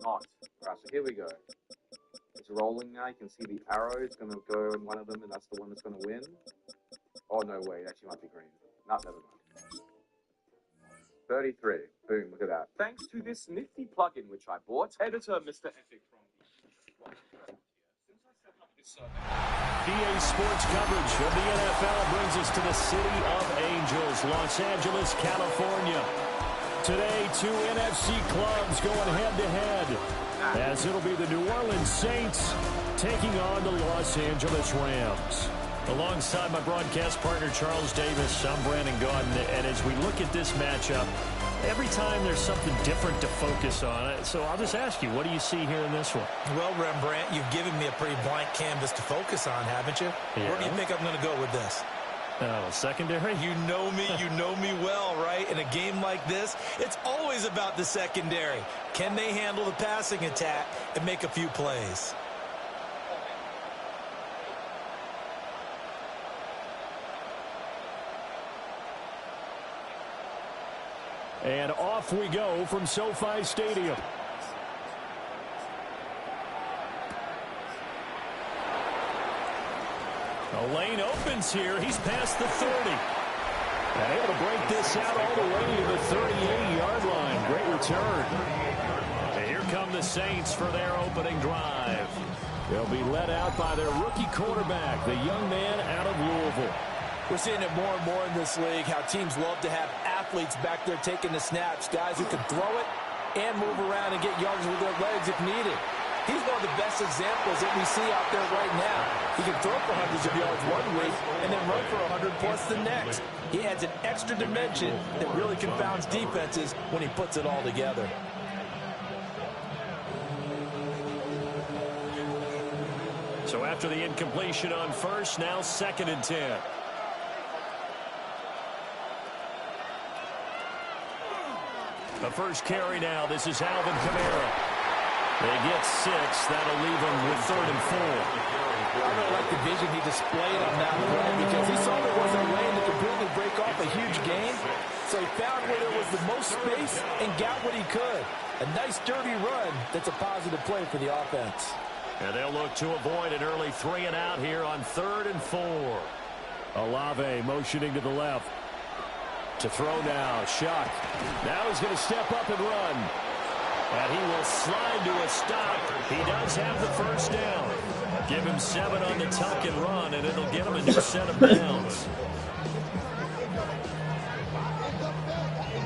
not. Alright, so here we go. It's rolling now. You can see the arrow is going to go in one of them, and that's the one that's going to win. Oh, no way. It actually might be green. No, never mind. 33. Boom, look at that. Thanks to this nifty plugin which I bought, editor Mr. Epic from EA Sports coverage of the NFL brings us to the City of Angels, Los Angeles, California. Today, two NFC clubs going head-to-head, as it'll be the New Orleans Saints taking on the Los Angeles Rams. Alongside my broadcast partner, Charles Davis, I'm Brandon Gaudin, and as we look at this matchup, every time there's something different to focus on. So I'll just ask you, what do you see here in this one? Well, Rembrandt, you've given me a pretty blank canvas to focus on, haven't you? Yeah. Where do you think I'm going to go with this? Oh, secondary? You know me well, right? In a game like this, it's always about the secondary. Can they handle the passing attack and make a few plays? And off we go from SoFi Stadium. The lane opens here. He's past the 30. And able to break this out all the way to the 38-yard line. Great return. And here come the Saints for their opening drive. They'll be led out by their rookie quarterback, the young man out of Louisville. We're seeing it more and more in this league, how teams love to have athletes back there taking the snaps, guys who can throw it and move around and get yards with their legs if needed. He's one of the best examples that we see out there right now. He can throw for hundreds of yards one week and then run for 100+ the next. He adds an extra dimension that really confounds defenses when he puts it all together. So after the incompletion on first, now 2nd and 10. The first carry now. This is Alvin Kamara. They get 6. That'll leave them with 3rd and 4. I really like the vision he displayed on that play because he saw there wasn't a lane to completely break off a huge gain. So he found where there was the most space and got what he could. A nice, dirty run that's a positive play for the offense. And they'll look to avoid an early 3 and out here on 3rd and 4. Olave motioning to the left. To throw now, Shuck. Now he's going to step up and run. And he will slide to a stop. He does have the first down. Give him 7 on the tuck and run, and it'll get him a new set of downs.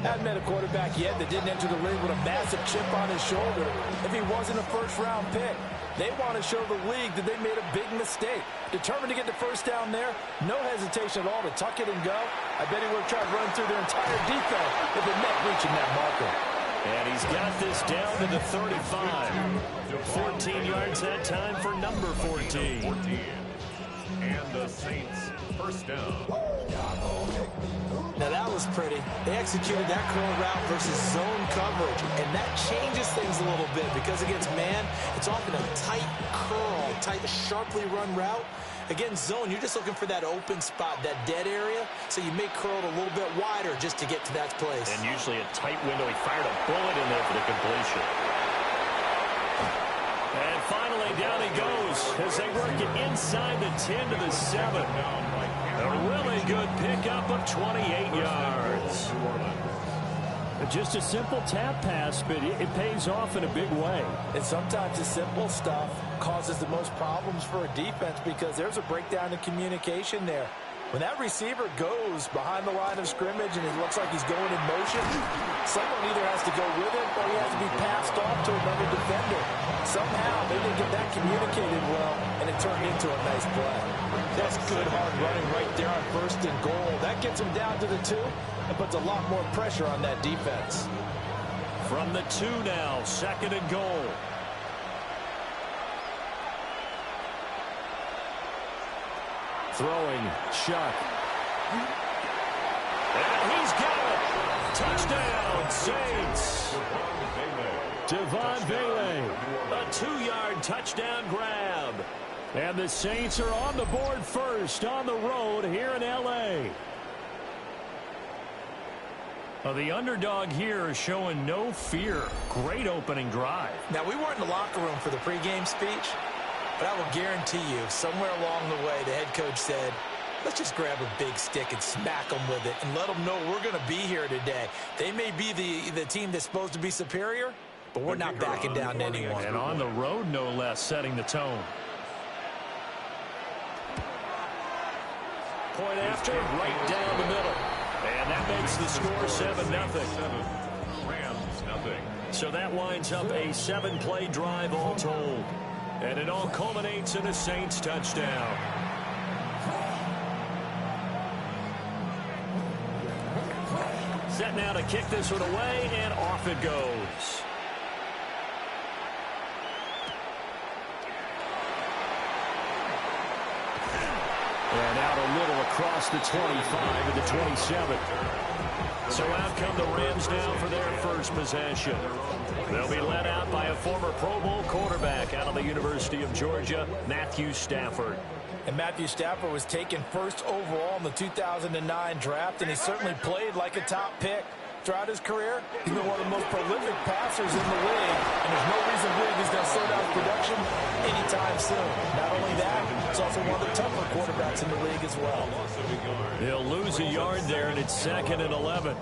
Haven't met a quarterback yet that didn't enter the league with a massive chip on his shoulder if he wasn't a first-round pick. They want to show the league that they made a big mistake. Determined to get the first down there, no hesitation at all to tuck it and go. I bet he would have tried to run through their entire defense if it meant reaching that marker. And he's got this down to the 35. 14 yards that time for number 14. And the Saints first down. Now that was pretty. They executed that curl route versus zone coverage, and that changes things a little bit because against man, it's often a tight curl, tight, sharply run route. Against zone, you're just looking for that open spot, that dead area, so you may curl it a little bit wider just to get to that place. And usually a tight window. He fired a bullet in there for the completion. And finally, down he goes as they work it inside the 10 to the 7. A really good pickup of 28 yards. Just a simple tap pass, but it pays off in a big way. And sometimes the simple stuff causes the most problems for a defense because there's a breakdown in communication there. When that receiver goes behind the line of scrimmage and it looks like he's going in motion, someone either has to go with him or he has to be passed off to another defender. Somehow they didn't get that communicated well, and it turned into a nice play. That's good hard running right there on 1st and goal. That gets him down to the 2 and puts a lot more pressure on that defense. From the 2 now, 2nd and goal. Throwing, Shuck. And he's got it. Touchdown, Saints. Devon Bailey. A 2-yard touchdown grab. And the Saints are on the board first on the road here in L.A. Well, the underdog here is showing no fear. Great opening drive. Now, we weren't in the locker room for the pregame speech, but I will guarantee you, somewhere along the way, the head coach said, let's just grab a big stick and smack them with it and let them know we're going to be here today. They may be the team that's supposed to be superior, but we're not backing down to anyone. And on the road, no less, setting the tone. Point after, right down the middle. And that makes the score 7-0. Rams, nothing. So that winds up a 7-play drive all told. And it all culminates in a Saints touchdown. Set now to kick this one away, and off it goes. And out a little across the 25 to the 27. So out come the Rams now for their first possession. They'll be led out by a former Pro Bowl quarterback out of the University of Georgia, Matthew Stafford. And Matthew Stafford was taken first overall in the 2009 draft, and he certainly played like a top pick. Throughout his career, he's been one of the most prolific passers in the league, and there's no reason really he's going to slow down his production anytime soon. Not only that, he's also one of the tougher quarterbacks in the league as well. He'll lose a yard there, and it's 2nd and 11.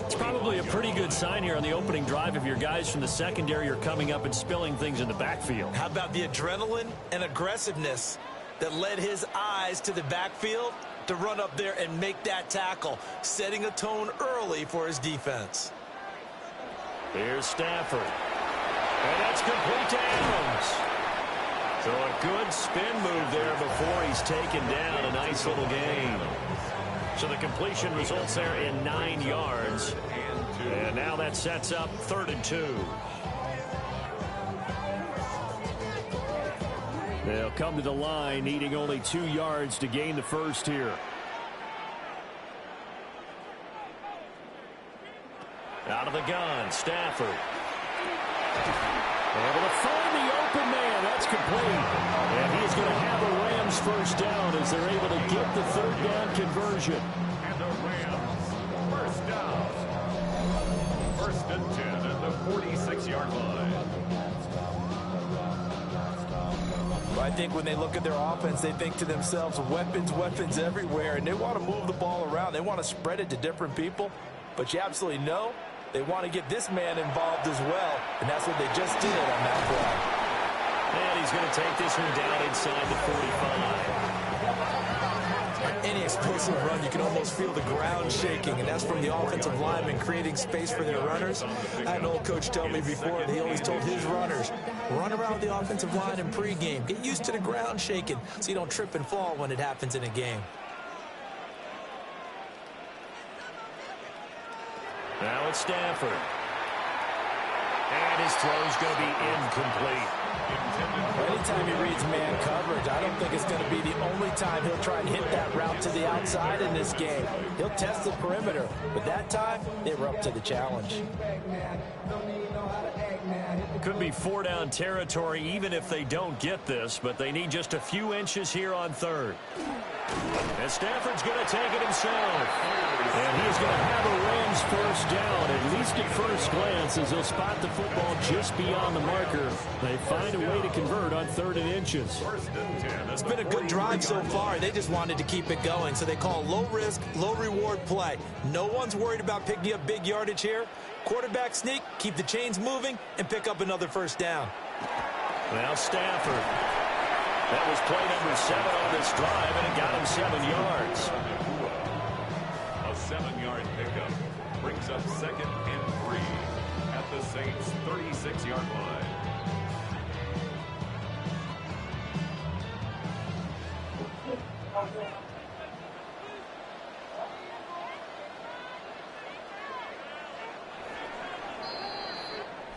It's probably a pretty good sign here on the opening drive if your guys from the secondary are coming up and spilling things in the backfield. How about the adrenaline and aggressiveness that led his eyes to the backfield to run up there and make that tackle, setting a tone early for his defense. Here's Stafford. And that's complete to Adams. So a good spin move there before he's taken down. A nice little gain. So the completion results there in 9 yards. And now that sets up 3rd and 2. They'll come to the line, needing only 2 yards to gain the first here. Out of the gun, Stafford. Able to find the open man. That's complete. And he's going to have a Rams first down as they're able to get the 3rd down conversion. And the Rams, first down. 1st and 10 at the 46-yard line. I think when they look at their offense, they think to themselves, weapons, weapons everywhere, and they want to move the ball around. They want to spread it to different people, but you absolutely know they want to get this man involved as well, and that's what they just did on that play. And he's going to take this one down inside the 45. Any explosive run, you can almost feel the ground shaking, and that's from the offensive linemen creating space for their runners. I had an old coach tell me before that he always told his runners, run around the offensive line in pregame. Get used to the ground shaking so you don't trip and fall when it happens in a game. Now it's Stafford. And his throw's going to be incomplete. Anytime he reads man coverage, I don't think it's going to be the only time he'll try and hit that route to the outside in this game. He'll test the perimeter, but that time, they were up to the challenge. Could be 4-down territory even if they don't get this, but they need just a few inches here on 3rd. And Stafford's going to take it himself. And he's going to have a Rams first down, at least at first glance, as he'll spot the football just beyond the marker. They find a way to convert on 3rd and inches. It's been a good drive so far. They just wanted to keep it going, so they call low-risk, low-reward play. No one's worried about picking up big yardage here. Quarterback sneak, keep the chains moving, and pick up another first down. Now Stafford. That was play number 7 on this drive, and it got him 7 yards. A 7-yard pickup brings up 2nd and 3 at the Saints' 36-yard line.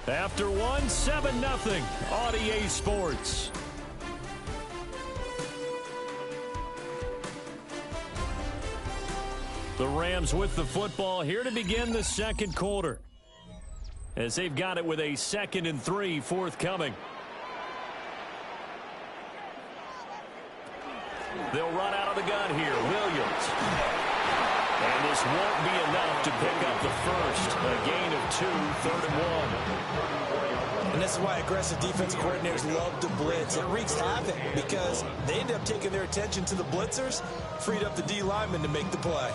After 7-0 on EA Sports. The Rams with the football here to begin the 2nd quarter, as they've got it with a 2nd and 3 forthcoming. They'll run out of the gun here. Williams. And this won't be enough to pick up the first. A gain of 2, 3rd and 1. And this is why aggressive defensive coordinators love to blitz. It wreaks havoc because they end up taking their attention to the blitzers, freed up the D lineman to make the play.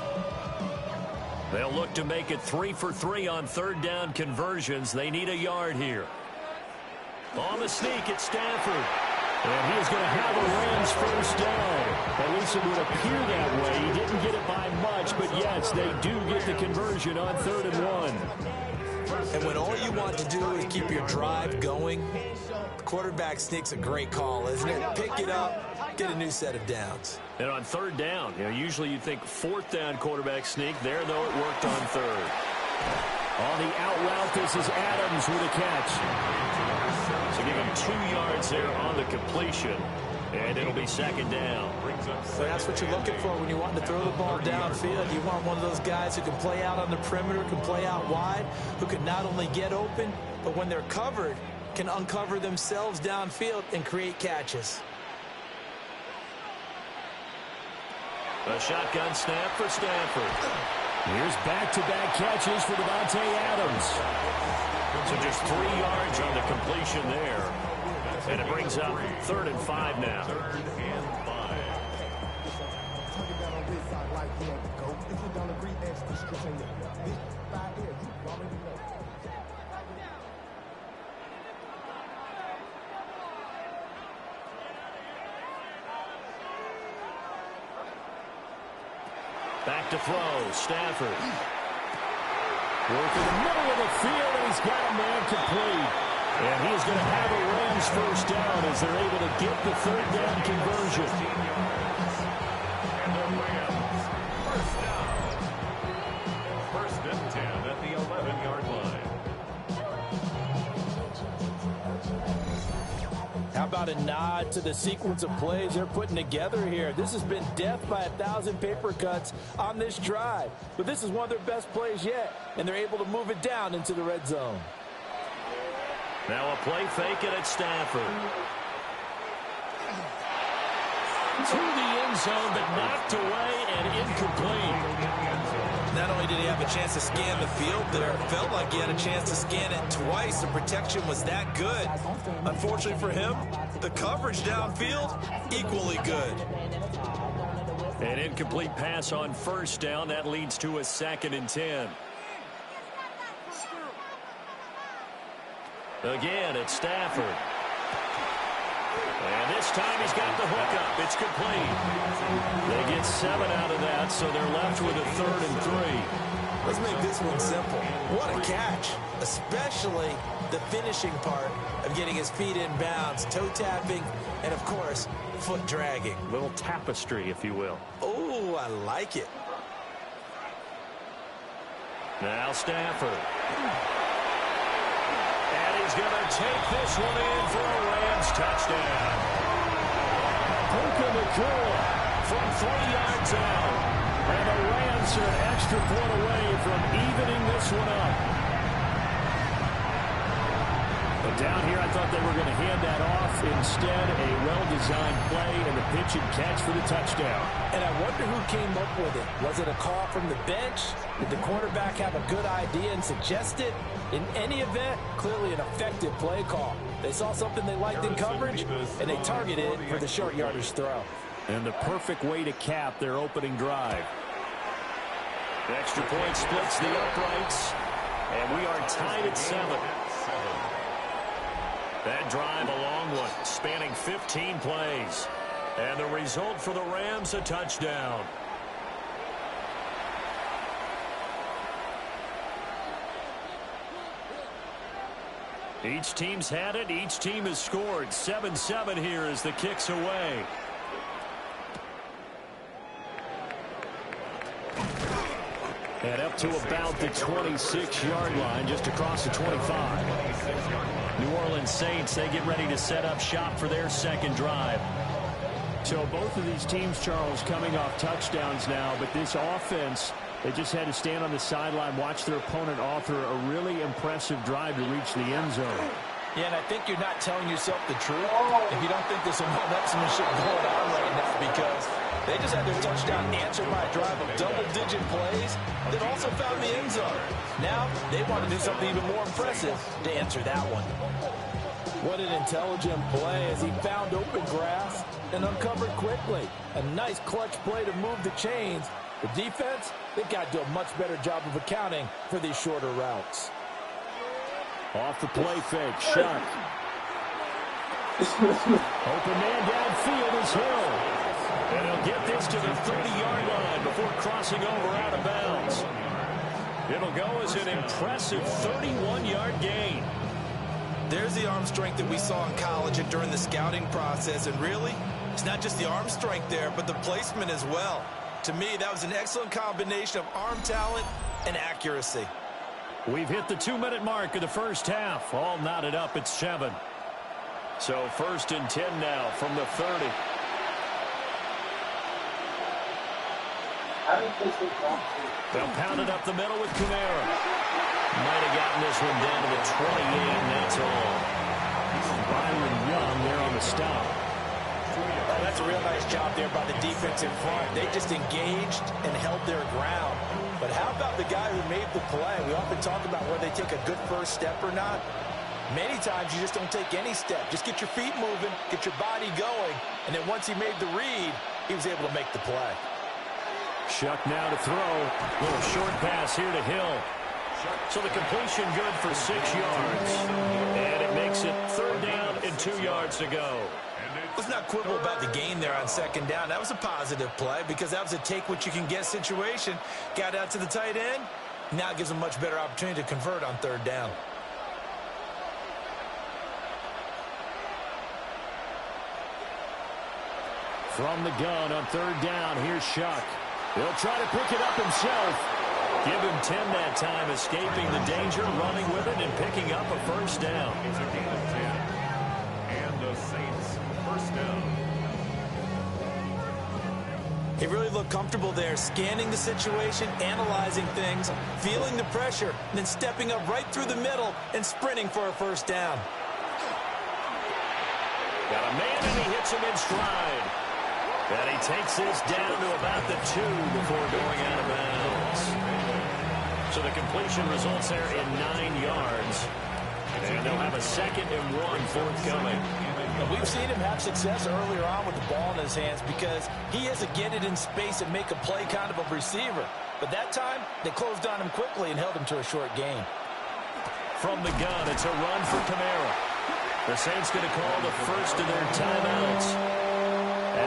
They'll look to make it 3 for 3 on 3rd down conversions. They need a yard here. On the sneak, it's Stafford. And he is going to have a Rams first down. At least it would appear that way. He didn't get it by much, but yes, they do get the conversion on 3rd and 1. And when all you want to do is keep your drive going, quarterback sneak's a great call, isn't it? Pick it up, get a new set of downs. And on 3rd down, usually you'd think 4th down quarterback sneak. There, though, it worked on 3rd. On the out route, this is Adams with a catch. So give him 2 yards there on the completion, and it'll be 2nd down. So that's what you're looking for when you want to throw the ball downfield. You want one of those guys who can play out on the perimeter, can play out wide, who can not only get open, but when they're covered, can uncover themselves downfield and create catches. A shotgun snap for Stafford. Here's back-to-back catches for Davante Adams. So just 3 yards on the completion there. And it brings up 3rd and 5 now. 3rd and 5. Back to throw, Stafford. Working the middle of the field, and he's got a man complete. And he's going to have a Rams first down as they're able to get the 3rd down conversion. And the Rams, first down. 1st and 10 at the 11-yard line. How about a nod to the sequence of plays they're putting together here? This has been death by 1,000 paper cuts on this drive. But this is one of their best plays yet, and they're able to move it down into the red zone. Now a play fake it at Stafford. To the end zone, but knocked away and incomplete. Not only did he have a chance to scan the field there, it felt like he had a chance to scan it twice. The protection was that good. Unfortunately for him, the coverage downfield, equally good. An incomplete pass on 1st down. That leads to a 2nd and 10. Again, it's Stafford. And this time he's got the hookup. It's complete. They get 7 out of that, so they're left with a 3rd and 3. Let's make this one simple. What a catch, especially the finishing part of getting his feet in bounds, toe tapping, and of course, foot dragging. Little tapestry, if you will. Oh, I like it. Now Stafford. And he's going to take this one in for a Rams touchdown. Puka Nacua from 3 yards out. And the Rams are an extra point away from evening this one up. But down here, I thought they were going to hand that off. Instead, a well-designed play and the pitch and catch for the touchdown. And I wonder who came up with it. Was it a call from the bench? Did the quarterback have a good idea and suggest it? In any event, clearly an effective play call. They saw something they liked in coverage, and they targeted for the short yardage throw. And the perfect way to cap their opening drive. The extra point splits the uprights, and we are tied at 7. That drive a long one, spanning 15 plays. And the result for the Rams, a touchdown. Each team's had it. Each team has scored. 7-7 here as the kick's away. And up to about the 26-yard line, just across the 25. New Orleans Saints, they get ready to set up shop for their 2nd drive. So both of these teams, Charles, coming off touchdowns now, but this offense, they just had to stand on the sideline, watch their opponent author a really impressive drive to reach the end zone. Yeah, and I think you're not telling yourself the truth if you don't think there's some one-upsmanship going on right now, because they just had their touchdown answered by a drive of double-digit plays that also found the end zone. Now they want to do something even more impressive to answer that one. What an intelligent play as he found open grass and uncovered quickly. A nice clutch play to move the chains. The defense, they've got to do a much better job of accounting for these shorter routes. Off the play fake, Shuck. Open man downfield is Hill. And he'll get this to the 30-yard line before crossing over out of bounds. It'll go as an impressive 31-yard gain. There's the arm strength that we saw in college and during the scouting process. And really, it's not just the arm strength there, but the placement as well. To me, that was an excellent combination of arm talent and accuracy. We've hit the 2-minute mark of the first half. All knotted up at 7. So 1st and 10 now from the 30. They'll pound it up the middle with Kamara. Might have gotten this one down to the 28, and that's all. Byron Young there on the stop. Oh, that's a real nice job there by the defense in front. They just engaged and held their ground. But how about the guy who made the play? We often talk about whether they take a good first step or not. Many times you just don't take any step. Just get your feet moving, get your body going, and then once he made the read, he was able to make the play. Shuck now to throw. Little short pass here to Hill. So the completion good for 6 yards. And it makes it 3rd down and 2 yards to go. Let's not quibble about the gain there on 2nd down. That was a positive play because that was a take-what-you-can-get situation. Got out to the tight end. Now it gives them a much better opportunity to convert on 3rd down. From the gun on 3rd down, here's Shuck. He'll try to pick it up himself. Give him 10 that time, escaping the danger, running with it, and picking up a 1st down. It's a gain of 10. And the Saints, 1st down. He really looked comfortable there, scanning the situation, analyzing things, feeling the pressure, and then stepping up right through the middle and sprinting for a 1st down. Got a man, and he hits him in stride. And he takes this down to about the 2 before going out of bounds. So the completion results there in 9 yards. And they'll have a 2nd and 1 forthcoming. We've seen him have success earlier on with the ball in his hands because he has to get it in space and make a play kind of a receiver. But that time, they closed on him quickly and held him to a short gain. From the gun, it's a run for Kamara. The Saints going to call the first of their timeouts,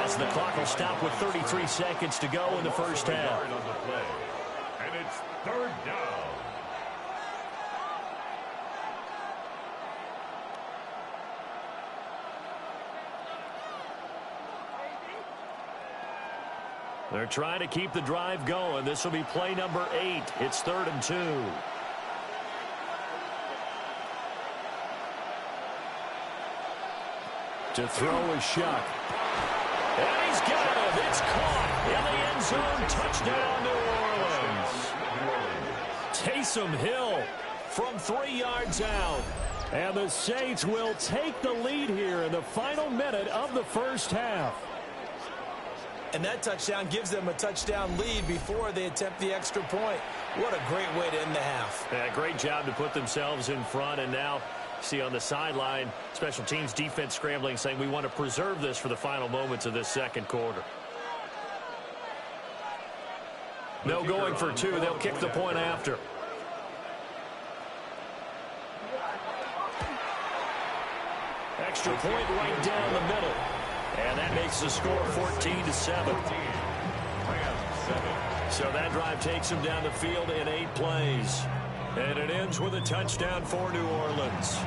as the clock will stop with 33 seconds to go in the first half. And it's 3rd down. They're trying to keep the drive going. This will be play number 8. It's 3rd and 2. To throw is Shuck. And he's got it. It's caught in the end zone. Touchdown, New Orleans. Taysom Hill from 3 yards out. And the Saints will take the lead here in the final minute of the first half. And that touchdown gives them a touchdown lead before they attempt the extra point. What a great way to end the half. Yeah, great job to put themselves in front, and now see on the sideline, special teams defense scrambling, saying we want to preserve this for the final moments of this 2nd quarter. No going for 2. They'll kick the point after. Extra point right down the middle. And that makes the score 14-7. So that drive takes them down the field in 8 plays. And it ends with a touchdown for New Orleans.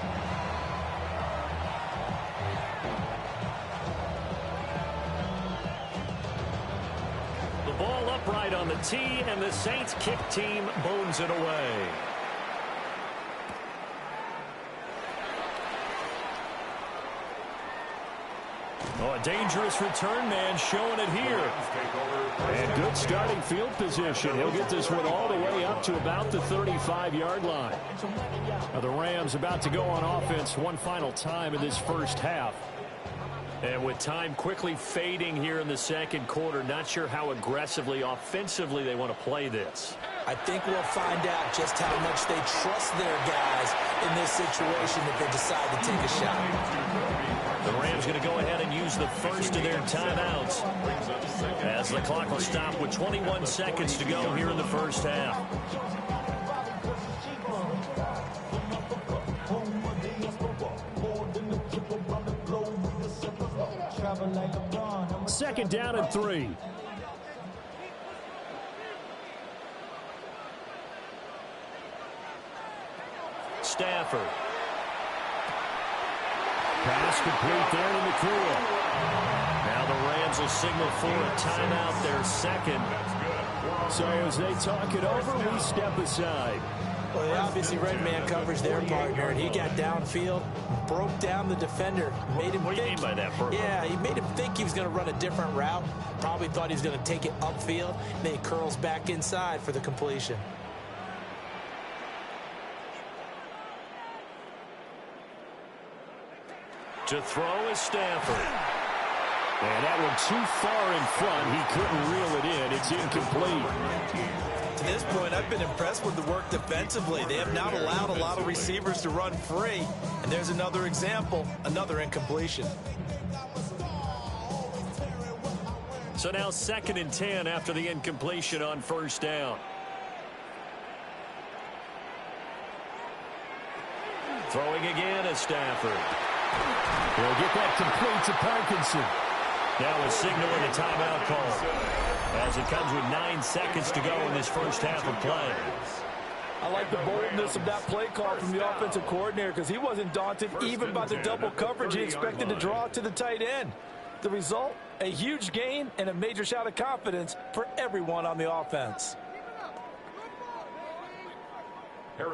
The ball upright on the tee, and the Saints kick team bones it away. Oh, a dangerous return man showing it here. And good starting field position. He'll get this one all the way up to about the 35-yard line. Now the Rams about to go on offense one final time in this first half. And with time quickly fading here in the second quarter, not sure how aggressively, offensively they want to play this. I think we'll find out just how much they trust their guys in this situation if they decide to take a shot. The Rams going to go ahead and use the first of their timeouts as the clock will stop with 21 seconds to go here in the first half. Second down and 3. Stafford. Pass complete there to McCool. Now the Rams will signal for a timeout, their second. So as they talk it over, we step aside. Well, they obviously read man coverage their partner, and he got downfield, broke down the defender, made him What do you mean by that, Bert? Yeah, he made him think he was going to run a different route. Probably thought he was going to take it upfield. Then he curls back inside for the completion. To throw is Stafford. And that one too far in front. He couldn't reel it in. It's incomplete. To this point, I've been impressed with the work defensively. They have not allowed a lot of receivers to run free. And there's another example, another incompletion. So now 2nd and 10 after the incompletion on first down. Throwing again is Stafford. He'll get that complete to Parkinson. Now a signal and a timeout call as it comes with 9 seconds to go in this first half of play. I like the boldness of that play call from the offensive coordinator because he wasn't daunted even by the double coverage he expected to draw to the tight end. The result, a huge gain and a major shot of confidence for everyone on the offense.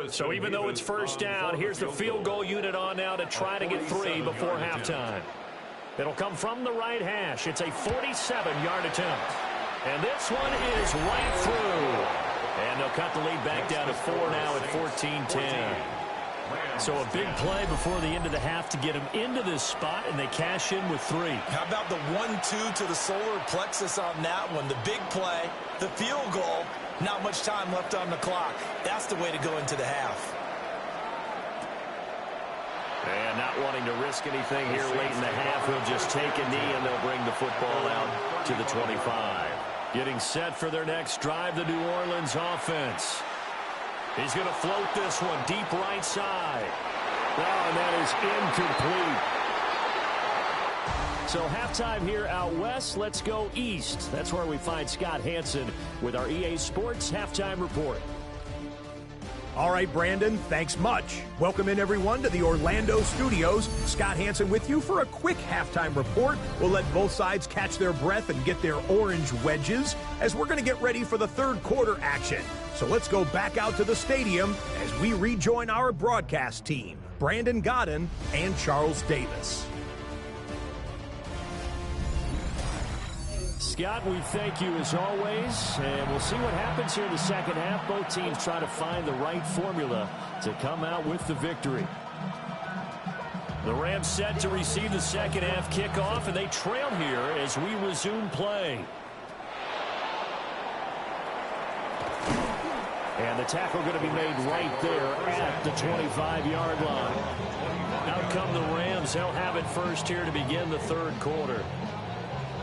So even though it's first down, here's the field goal unit on now to try to get 3 before halftime. It'll come from the right hash. It's a 47-yard attempt. And this one is right through. And they'll cut the lead back down to 4 now at 14-10. So a big play before the end of the half to get them into this spot, and they cash in with 3. How about the 1-2 to the solar plexus on that one? The big play, the field goal, not much time left on the clock. That's the way to go into the half. And not wanting to risk anything here late in the half, he'll just take a knee, and they'll bring the football out to the 25. Getting set for their next drive, the New Orleans offense. He's going to float this one deep right side. Oh, and that is incomplete. So halftime here out west. Let's go east. That's where we find Scott Hansen with our EA Sports Halftime Report. All right, Brandon, thanks much. Welcome in, everyone, to the Orlando studios. Scott Hansen with you for a quick halftime report. We'll let both sides catch their breath and get their orange wedges as we're going to get ready for the third quarter action. So let's go back out to the stadium as we rejoin our broadcast team, Brandon Godden and Charles Davis. Scott, we thank you as always, and we'll see what happens here in the second half. Both teams try to find the right formula to come out with the victory. The Rams set to receive the second half kickoff, and they trail here as we resume play. And the tackle going to be made right there at the 25-yard line. Out come the Rams. They'll have it first here to begin the third quarter.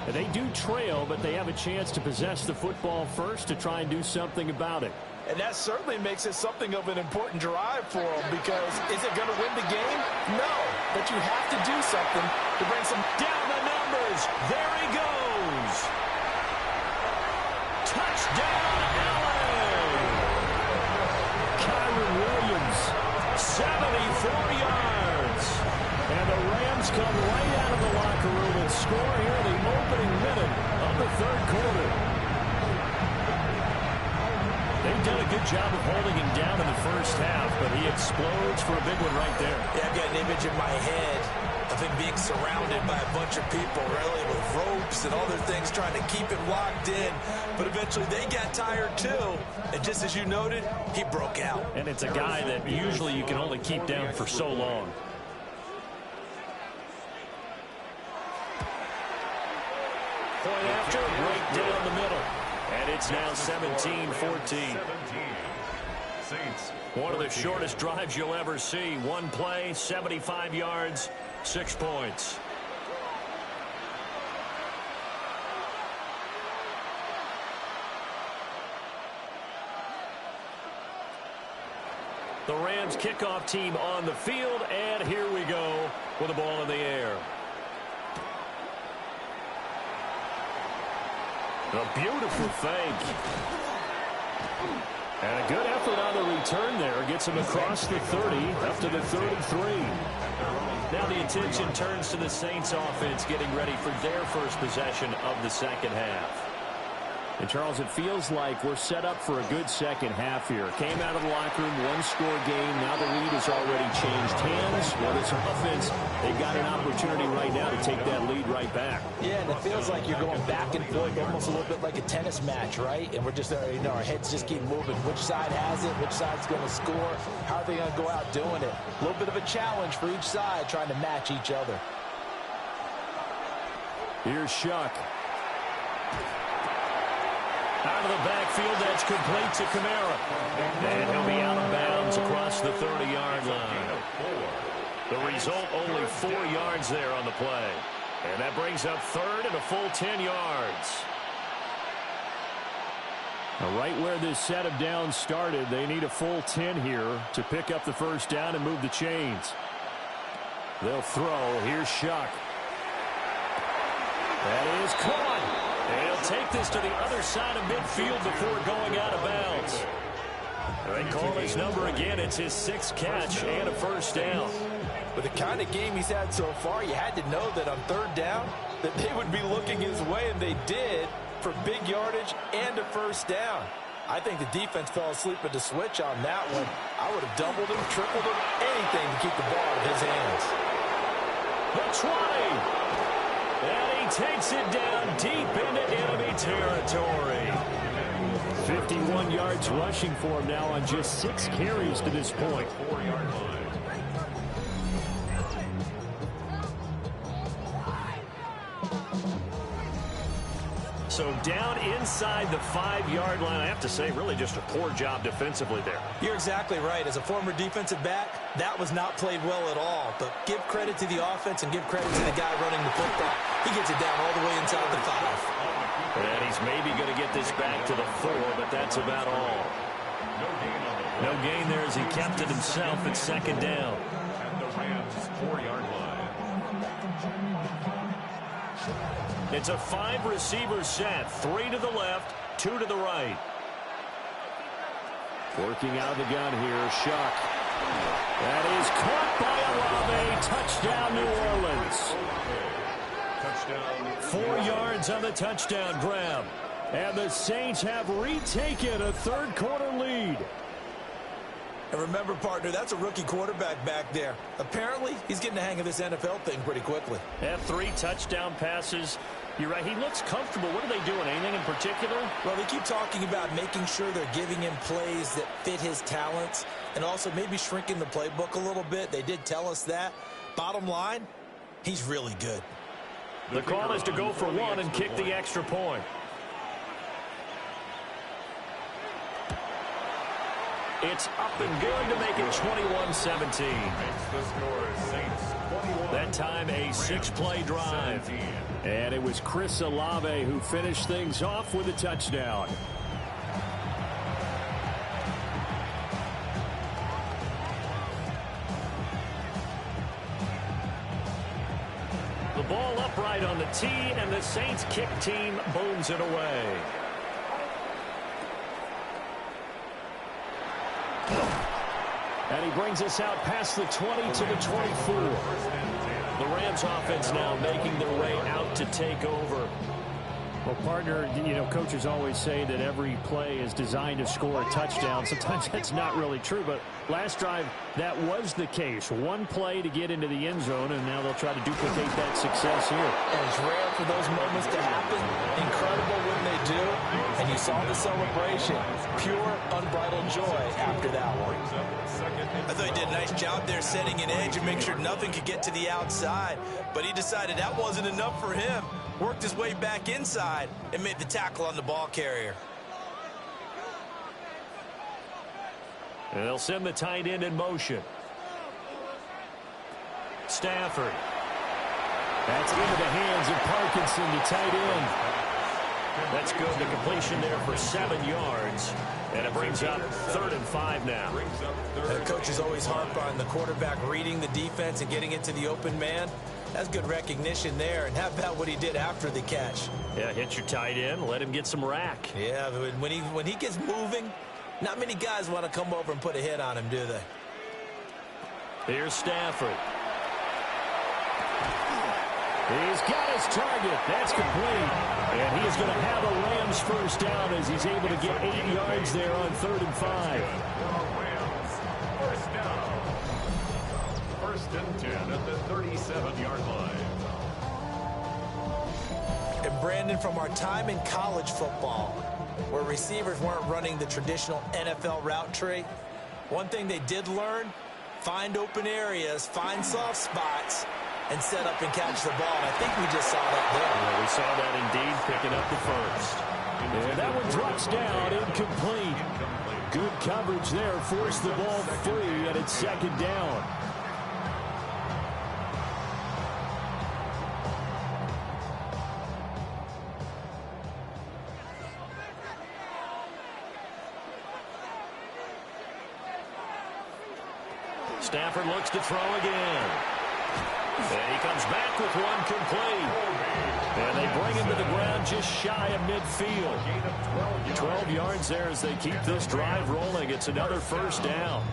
And they do trail, but they have a chance to possess the football first to try and do something about it. And that certainly makes it something of an important drive for them, because is it going to win the game? No, but you have to do something to bring some down the numbers. There he goes. Touchdown, LA. Kyron Williams, 74 yards. And the Rams come right out of the locker room and score here in the opening minute of the third quarter. They've done a good job of holding him down in the first half, but he explodes for a big one right there. Yeah, I've got an image in my head of him being being surrounded by a bunch of people, really, with ropes and other things trying to keep it locked in. But eventually they got tired too. And just as you noted, he broke out. And it's a guy that usually you can only keep down for so long. Point after, right down the middle. And it's now 17-14. One of the shortest drives you'll ever see. One play, 75 yards, 6 points. The Rams kickoff team on the field, and here we go with the ball in the air. A beautiful fake. And a good effort on the return there. Gets him across the 30, up to the 33. Now the attention turns to the Saints offense getting ready for their first possession of the second half. And, Charles, it feels like we're set up for a good second half here. Came out of the locker room, one-score game. Now the lead has already changed hands. Well, this offense, they've got an opportunity right now to take that lead right back. Yeah, and it feels like you're going back and forth, almost a little bit like a tennis match, right? And we're just, our heads just keep moving. Which side has it? Which side's going to score? How are they going to go out doing it? A little bit of a challenge for each side, trying to match each other. Here's Shuck. Out of the backfield, that's complete to Kamara. And he'll be out of bounds across the 30-yard line. The result, only 4 yards there on the play. And that brings up third and a full 10 yards. Now, right where this set of downs started, they need a full 10 here to pick up the first down and move the chains. They'll throw. Here's Shuck. That is caught. And he'll take this to the other side of midfield before going out of bounds. They call his number again. It's his 6th catch and a first down. With the kind of game he's had so far, you had to know that on third down that they would be looking his way, and they did, for big yardage and a first down. I think the defense fell asleep at the switch on that one. I would have doubled him, tripled him, anything to keep the ball out of his hands. The 20. And he takes it down deep into enemy territory. 51 yards rushing for him now on just 6 carries to this point. 4-yard line. So down inside the 5-yard line. I have to say, really just a poor job defensively there. You're exactly right. As a former defensive back, that was not played well at all. But give credit to the offense and give credit to the guy running the football. He gets it down all the way inside the 5. And he's maybe going to get this back to the 4, but that's about all. No gain there as he kept it himself at second down. And the Rams 4-yard line. It's a 5-receiver set. 3 to the left, 2 to the right. Working out of the gun here, Shuck. That is caught by Olave. Touchdown, New Orleans. Touchdown. 4 yards on the touchdown grab. And the Saints have retaken a third-quarter lead. And remember, partner, that's a rookie quarterback back there. Apparently, he's getting the hang of this NFL thing pretty quickly. Have 3 touchdown passes. You're right, he looks comfortable. What are they doing? Anything in particular? Well, they keep talking about making sure they're giving him plays that fit his talents and also maybe shrinking the playbook a little bit. They did tell us that. Bottom line, he's really good. The call is to go for 1 and kick the extra point. It's up and good to make it 21-17. That time a 6-play drive. And it was Chris Olave who finished things off with a touchdown. The ball upright on the tee, and the Saints kick team booms it away. And he brings us out past the 20 to the 24. The Rams offense now making their way out to take over. Well, partner, you know, coaches always say that every play is designed to score a touchdown. Sometimes that's not really true, but Last drive, that was the case. One play to get into the end zone, and now they'll try to duplicate that success here. And it's rare for those moments to happen. Incredible when they do. And you saw the celebration. Pure, unbridled joy after that one. I thought he did a nice job there setting an edge and make sure nothing could get to the outside. But he decided that wasn't enough for him. Worked his way back inside and made the tackle on the ball carrier. And they'll send the tight end in motion. Stafford. That's into the hands of Parkinson, the tight end. That's good. The completion there for 7 yards. And it brings up 3rd and 5 now. The coaches always harp on the quarterback reading the defense and getting it to the open man. That's good recognition there. And how about what he did after the catch? Yeah, hit your tight end. Let him get some rack. Yeah, but when he gets moving, not many guys want to come over and put a hit on him, do they? Here's Stafford. He's got his target. That's complete. And he is going to have a Rams first down as he's able to get 8 yards there on 3rd and 5. First down. 1st and 10 at the 37-yard line. And Brandon, from our time in college football, where receivers weren't running the traditional NFL route tree, one thing they did learn, find open areas, find soft spots, and set up and catch the ball. And I think we just saw that there. Yeah, we saw that indeed, picking up the first. And that one drops down, incomplete. Good coverage there, forced the ball free, and it's 2nd down. Stafford looks to throw again. And he comes back with one complete. And they bring him to the ground just shy of midfield. 12 yards there as they keep this drive rolling. It's another first down.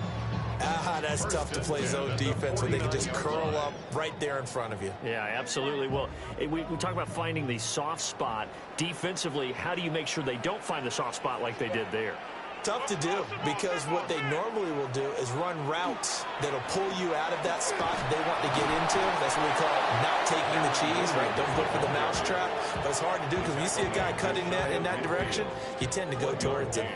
That's tough to play zone defense when they can just curl up right there in front of you. Yeah, absolutely. Well, we talk about finding the soft spot. Defensively, how do you make sure they don't find the soft spot like they did there? Tough to do, because what they normally will do is run routes that'll pull you out of that spot they want to get into. That's what we call not taking the cheese, right? Don't look for the mousetrap. But it's hard to do because when you see a guy cutting that in that direction, you tend to go towards him.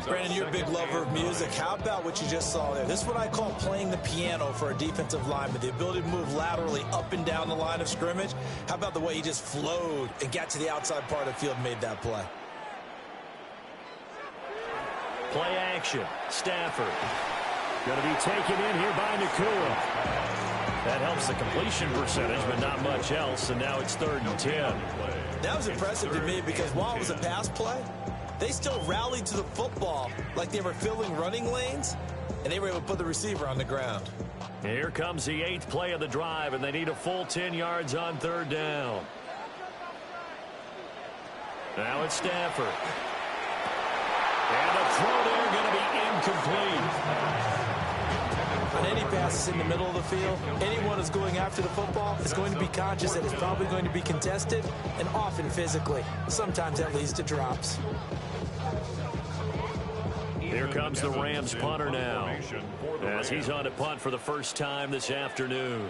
Brandon, you're a big lover of music. How about what you just saw there? This is what I call playing the piano for a defensive lineman, the ability to move laterally up and down the line of scrimmage. How about the way he just flowed and got to the outside part of the field and made that play? Play action. Stafford. Going to be taken in here by Nakua. That helps the completion percentage, but not much else. And now it's 3rd and 10. That was impressive to me because while it was a pass play, they still rallied to the football like they were filling running lanes, and they were able to put the receiver on the ground. Here comes the 8th play of the drive, and they need a full 10 yards on 3rd down. Now it's Stafford. And the throw there going to be incomplete. On any passes in the middle of the field, anyone who's going after the football is going to be conscious that it's probably going to be contested, and often physically. Sometimes that leads to drops. Here comes the Rams punter now, as he's on to punt for the first time this afternoon.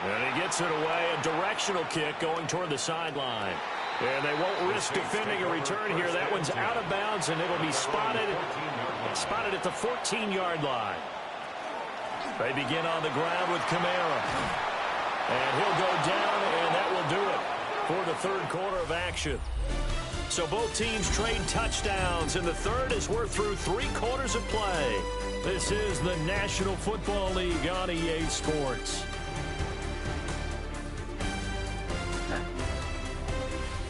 And he gets it away, a directional kick going toward the sideline. And they won't risk defending a return here. That one's out of bounds, and it'll be spotted at the 14-yard line. They begin on the ground with Kamara. And he'll go down, and that will do it for the 3rd quarter of action. So both teams trade touchdowns in the 3rd as we're through 3 quarters of play. This is the National Football League on EA Sports.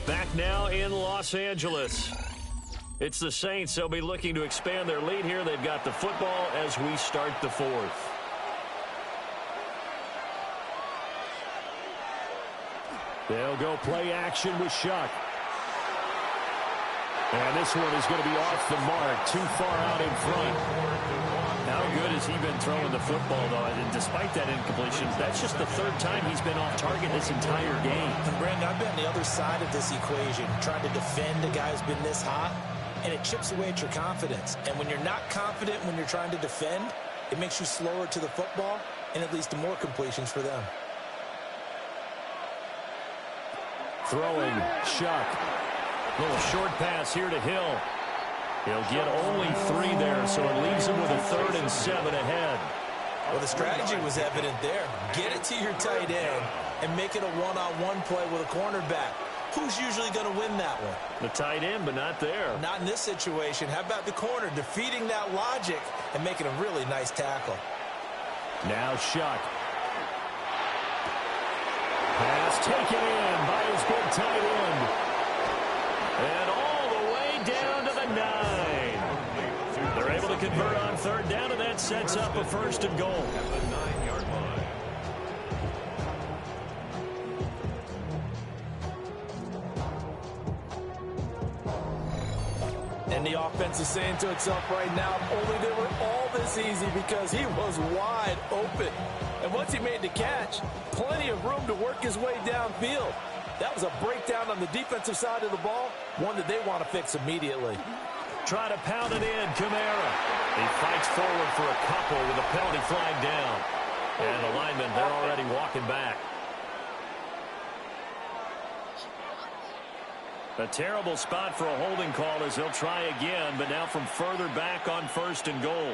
Back now in Los Angeles. It's the Saints. They'll be looking to expand their lead here. They've got the football as we start the 4th. They'll go play action with Shuck. And this one is going to be off the mark, too far out in front. How good has he been throwing the football, though? And despite that incompletion, that's just the 3rd time he's been off target this entire game. And Brandon, I've been on the other side of this equation, trying to defend a guy who's been this hot. and it chips away at your confidence. And when you're not confident when you're trying to defend, it makes you slower to the football, and it leads to more completions for them. Throwing, Shuck. Little short pass here to Hill. He'll get only 3 there, so it leaves him with a 3rd and 7 ahead. Well, the strategy was evident there. Get it to your tight end and make it a one-on-one play with a cornerback. Who's usually going to win that one? The tight end, but not there. Not in this situation. How about the corner defeating that logic and making a really nice tackle? Now Shuck. Pass taken in by his big tight end. And all the way down to the 9. They're able to convert on 3rd down, and that sets up a 1st and goal. At the 9-yard line. And the offense is saying to itself right now, only they were all this easy because he was wide open. And once he made the catch, plenty of room to work his way downfield. That was a breakdown on the defensive side of the ball, one that they want to fix immediately. Try to pound it in, Kamara. He fights forward for a couple with a penalty flag down. And the linemen, they're already walking back. A terrible spot for a holding call as he'll try again, but now from further back on 1st and goal.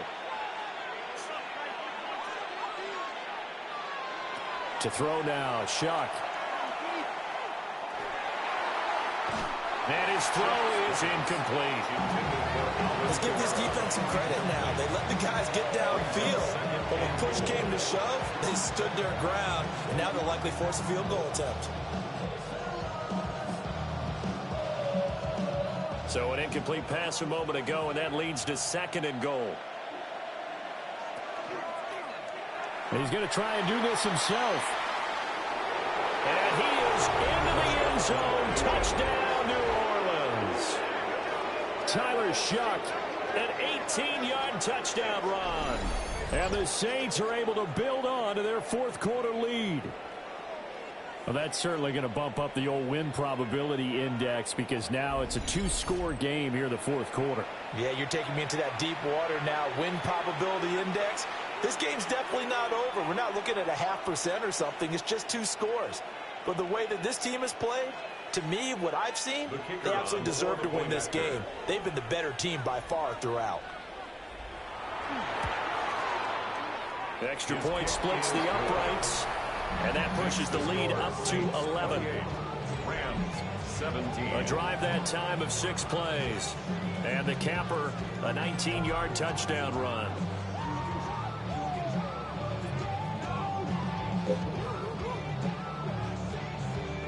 To throw now, Shuck. And his throw is incomplete. Let's give this defense some credit now. They let the guys get downfield. But when push came to shove, they stood their ground. And now they'll likely force a field goal attempt. So an incomplete pass a moment ago, and that leads to 2nd and goal. And he's going to try and do this himself. And he is into the end zone. Touchdown, New Orleans. Tyler Shuck, an 18-yard touchdown run. And the Saints are able to build on to their 4th quarter lead. Well, that's certainly going to bump up the old win probability index because now it's a 2-score game here in the 4th quarter. Yeah, you're taking me into that deep water now. Win probability index. This game's definitely not over. We're not looking at a 0.5% or something. It's just 2 scores. But the way that this team has played, to me, what I've seen, they absolutely deserve to win this game. They've been the better team by far throughout. The extra point splits the uprights. And that pushes the lead up to 11. Rams 17. A drive that time of 6 plays. And the capper, a 19-yard touchdown run.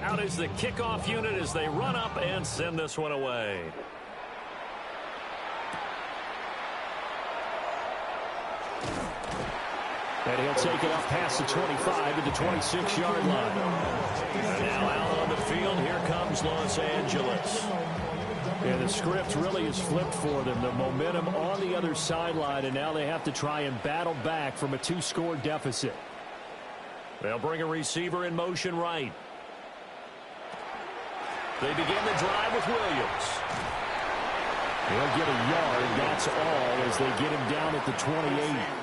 Out is the kickoff unit as they run up and send this one away. And he'll take it up past the 25 to the 26-yard line. And now out on the field, here comes Los Angeles. And the script really is flipped for them. The momentum on the other sideline, and now they have to try and battle back from a 2-score deficit. They'll bring a receiver in motion right. They begin the drive with Williams. They'll get a yard, that's all, as they get him down at the 28.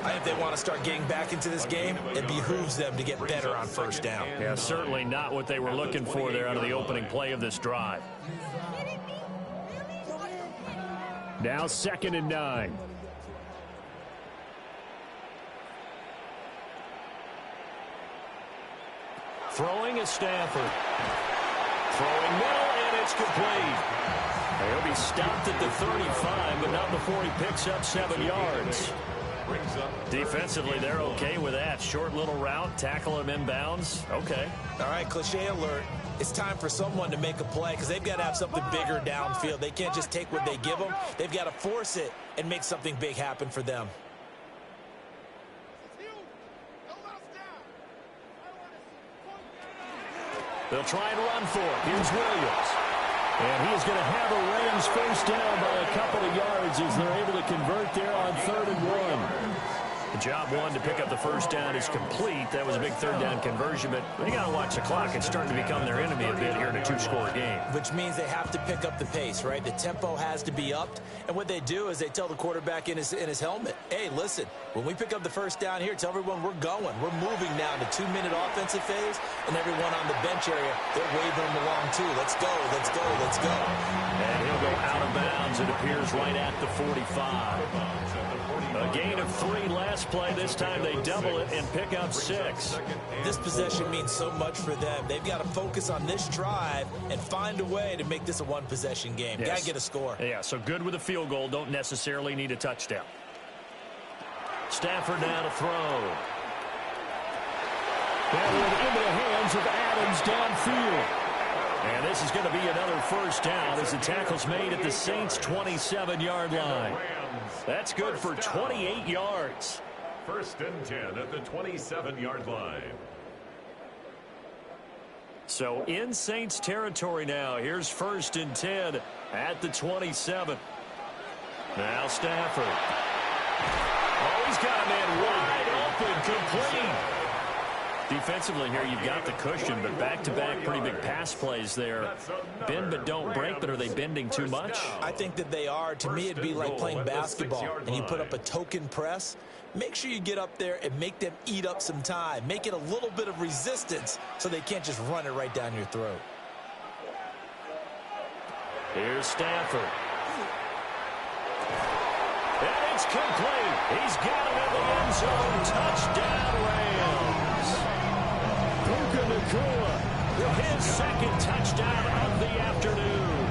If they want to start getting back into this game, it behooves them to get better on 1st down. Yeah, certainly not what they were looking for there out of the opening play of this drive. Now 2nd and 9. Throwing is Stafford. Throwing middle, and it's complete. He'll be stopped at the 35, but not before he picks up 7 yards. Defensively, they're okay with that. Short little route, tackle him inbounds. Okay. All right, cliche alert. It's time for someone to make a play because they've got to have something bigger downfield. They can't just take what they give them. They've got to force it and make something big happen for them. They'll try and run for it. Here's Williams. And he's going to have a Rams 1st down by a couple of yards as they're able to convert there on 3rd and 1. The job one to pick up the first down is complete. That was a big third down conversion, but they got to watch the clock. It's starting to become their enemy a bit here in a 2-score game. Which means they have to pick up the pace, right? The tempo has to be upped. And what they do is they tell the quarterback in his helmet, hey, listen, when we pick up the first down here, tell everyone we're going. We're moving now to 2-minute offensive phase, and everyone on the bench area, they're waving them along too. Let's go, let's go, let's go. And he'll go out of bounds. It appears right at the 45. A gain of 3 last play. This time they double it and pick up 6. This possession means so much for them. They've got to focus on this drive and find a way to make this a one-possession game. Yes. Got to get a score. Yeah, so good with a field goal. Don't necessarily need a touchdown. Stafford now to throw. Battled into the hands of Adams downfield. And this is going to be another first down as the tackle's made at the Saints' 27-yard line. That's good for 28 yards. First and 10 at the 27-yard line. So in Saints territory now. Here's first and 10 at the 27. Now Stafford. Oh, he's got a man wide open, complete. Defensively here, you've got the cushion, but back-to-back pretty big pass plays there. Bend but don't break, but are they bending too much? I think that they are. To me, it'd be like playing basketball, and you put up a token press. Make sure you get up there and make them eat up some time. Make it a little bit of resistance so they can't just run it right down your throat. Here's Stafford. And it's complete. He's got it in the end zone. Touchdown, Rams. With his second touchdown of the afternoon.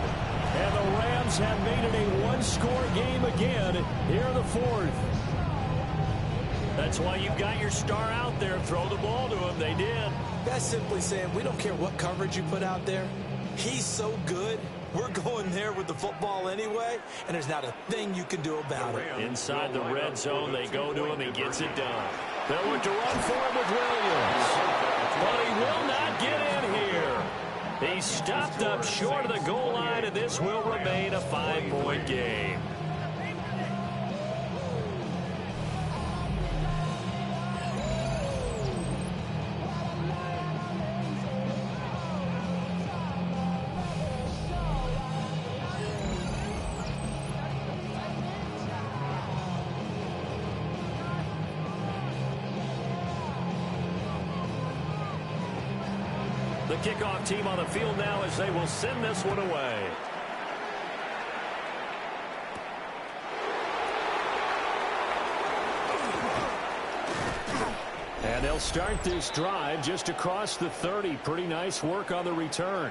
And the Rams have made it a one-score game again here in the fourth. That's why you got your star out there. Throw the ball to him. They did. That's simply saying we don't care what coverage you put out there. He's so good. We're going there with the football anyway, and there's not a thing you can do about it. Inside the red zone, they go to him. He gets it done. They'll look to run for him with Williams. But he will not get in here. He's stopped up short of the goal line, and this will remain a 5-point game. The kickoff team on the field now as they will send this one away. And they'll start this drive just across the 30. Pretty nice work on the return.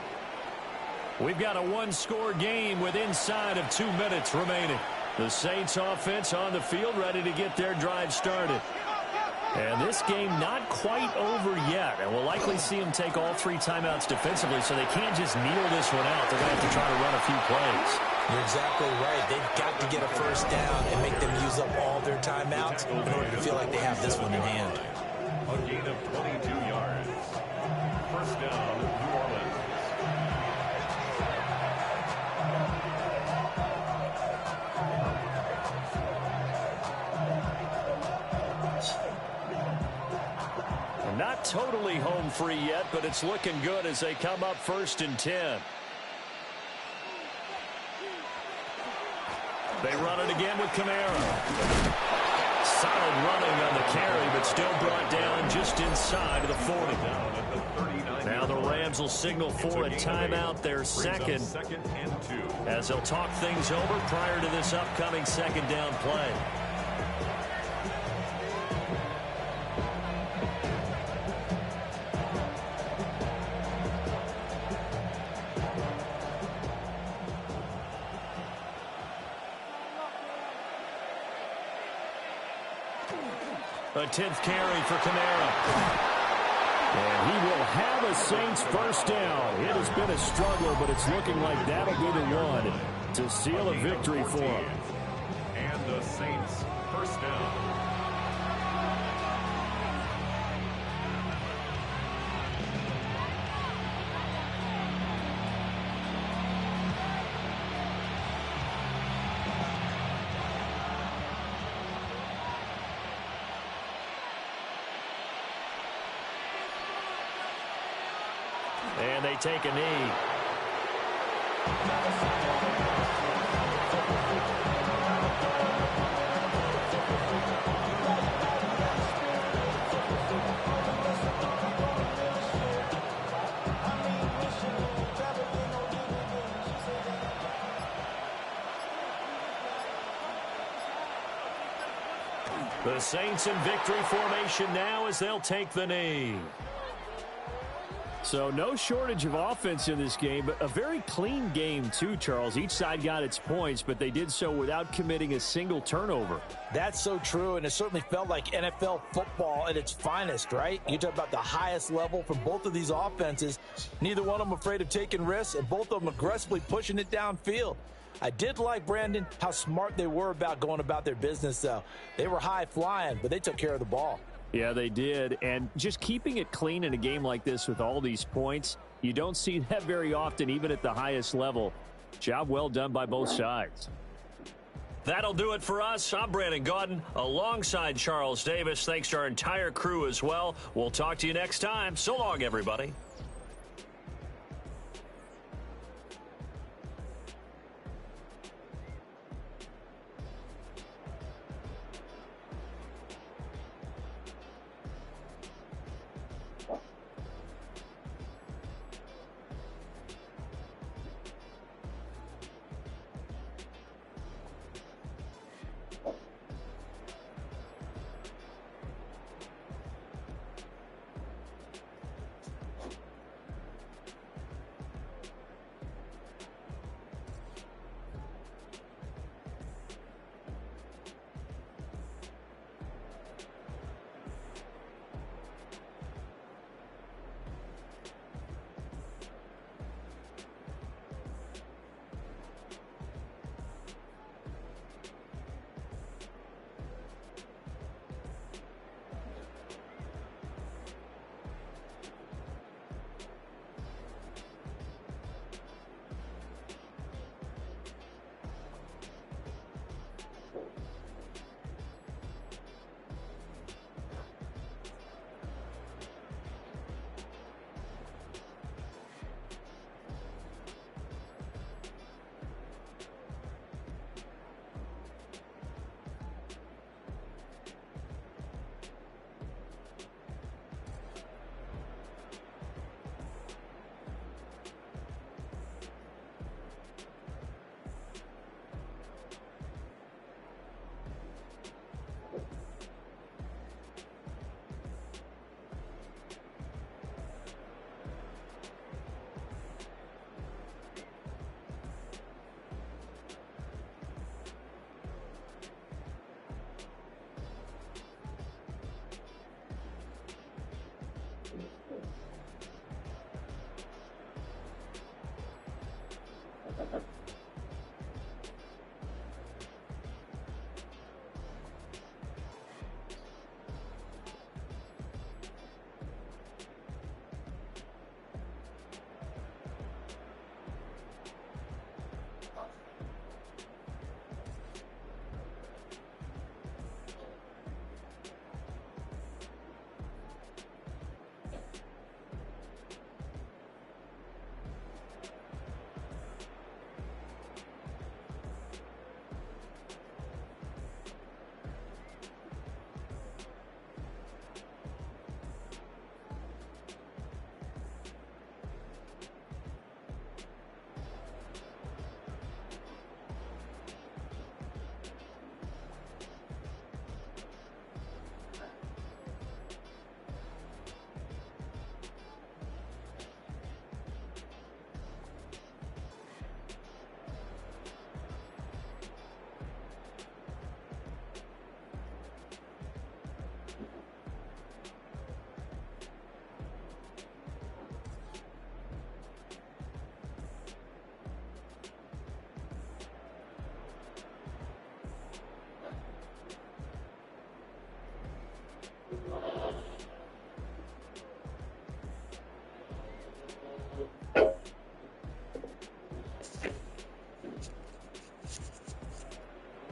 We've got a one-score game with inside of 2 minutes remaining. The Saints offense on the field ready to get their drive started. And this game not quite over yet. And we'll likely see them take all 3 timeouts defensively, so they can't just kneel this one out. They're going to have to try to run a few plays. You're exactly right. They've got to get a first down and make them use up all their timeouts in order to feel like they have this one in hand. A gain of 22 yards. First down, New Orleans. Not totally home free yet, but it's looking good as they come up first and 10. They run it again with Kamara. Solid running on the carry, but still brought down just inside of the 40. Now the Rams will signal for a timeout, their second, as they'll talk things over prior to this upcoming second down play. A 10th carry for Kamara. And he will have a Saints first down. It has been a struggle, but it's looking like that'll be the one to seal a victory for him. And the Saints first down. And they take a knee. The Saints in victory formation now as they'll take the knee. So no shortage of offense in this game, but a very clean game too, Charles. Each side got its points, but they did so without committing a single turnover. That's so true, and it certainly felt like NFL football at its finest, right? You talk about the highest level from both of these offenses. Neither one of them afraid of taking risks, and both of them aggressively pushing it downfield. I did like, Brandon, how smart they were about going about their business, though. They were high flying, but they took care of the ball. Yeah, they did. And just keeping it clean in a game like this with all these points, you don't see that very often, even at the highest level. Job well done by both sides. That'll do it for us. I'm Brandon Gaudin alongside Charles Davis. Thanks to our entire crew as well. We'll talk to you next time. So long, everybody.